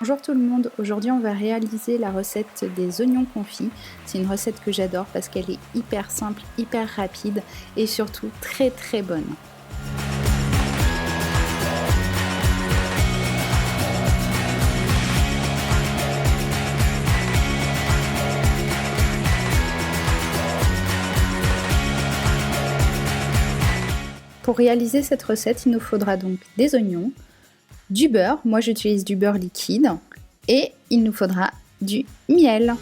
Bonjour tout le monde, aujourd'hui on va réaliser la recette des oignons confits. C'est une recette que j'adore parce qu'elle est hyper simple, hyper rapide et surtout très très bonne. Pour réaliser cette recette, il nous faudra donc des oignons, du beurre, moi j'utilise du beurre liquide, et il nous faudra du miel.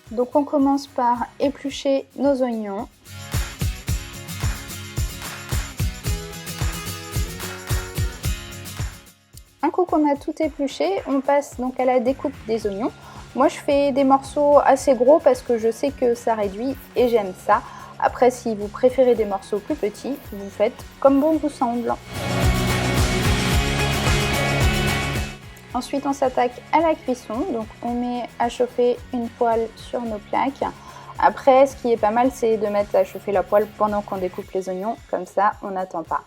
Donc on commence par éplucher nos oignons. Un coup qu'on a tout épluché, on passe donc à la découpe des oignons. Moi je fais des morceaux assez gros parce que je sais que ça réduit et j'aime ça. Après, si vous préférez des morceaux plus petits, vous faites comme bon vous semble. Ensuite, on s'attaque à la cuisson. Donc, on met à chauffer une poêle sur nos plaques. Après, ce qui est pas mal, c'est de mettre à chauffer la poêle pendant qu'on découpe les oignons. Comme ça, on n'attend pas.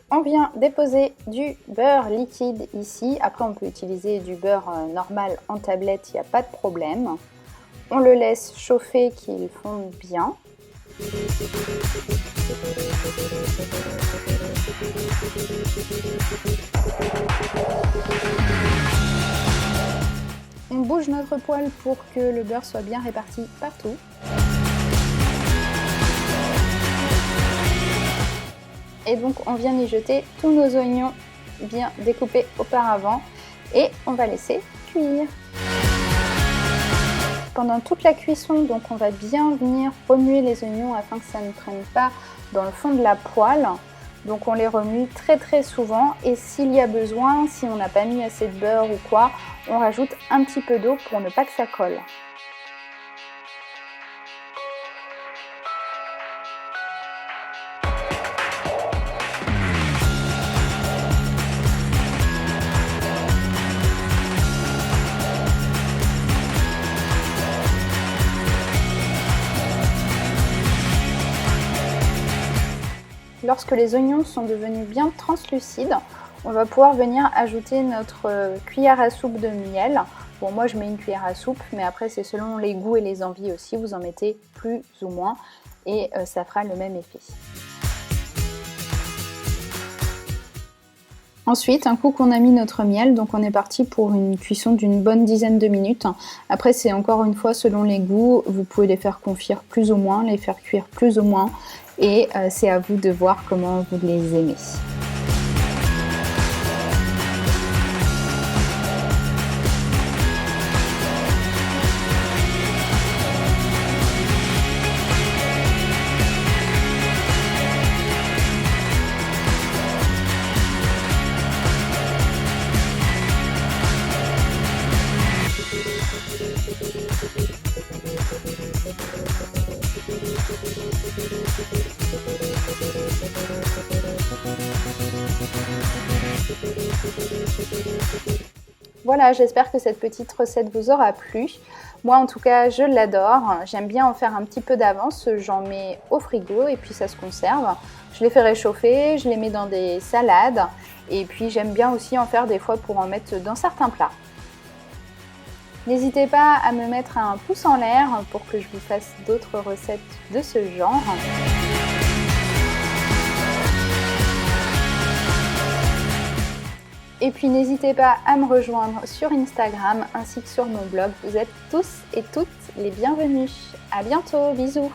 On vient déposer du beurre liquide ici. Après, on peut utiliser du beurre normal en tablette, il n'y a pas de problème. On le laisse chauffer, qu'il fonde bien. On bouge notre poêle pour que le beurre soit bien réparti partout. Et donc on vient y jeter tous nos oignons bien découpés auparavant et on va laisser cuire. Pendant toute la cuisson, donc on va bien venir remuer les oignons afin que ça ne prenne pas dans le fond de la poêle. Donc on les remue très très souvent et s'il y a besoin, si on n'a pas mis assez de beurre ou quoi, on rajoute un petit peu d'eau pour ne pas que ça colle. Lorsque les oignons sont devenus bien translucides, on va pouvoir venir ajouter notre cuillère à soupe de miel. Bon, moi je mets une cuillère à soupe, mais après c'est selon les goûts et les envies aussi, vous en mettez plus ou moins et ça fera le même effet. Ensuite, un coup qu'on a mis notre miel, donc on est parti pour une cuisson d'une bonne dizaine de minutes. Après, c'est encore une fois selon les goûts, vous pouvez les faire confire plus ou moins, les faire cuire plus ou moins, et c'est à vous de voir comment vous les aimez. Voilà, j'espère que cette petite recette vous aura plu. Moi en tout cas, je l'adore. J'aime bien en faire un petit peu d'avance. J'en mets au frigo et puis ça se conserve. Je les fais réchauffer, je les mets dans des salades. Et puis j'aime bien aussi en faire des fois pour en mettre dans certains plats. N'hésitez pas à me mettre un pouce en l'air pour que je vous fasse d'autres recettes de ce genre. Et puis n'hésitez pas à me rejoindre sur Instagram ainsi que sur mon blog. Vous êtes tous et toutes les bienvenus. À bientôt, bisous!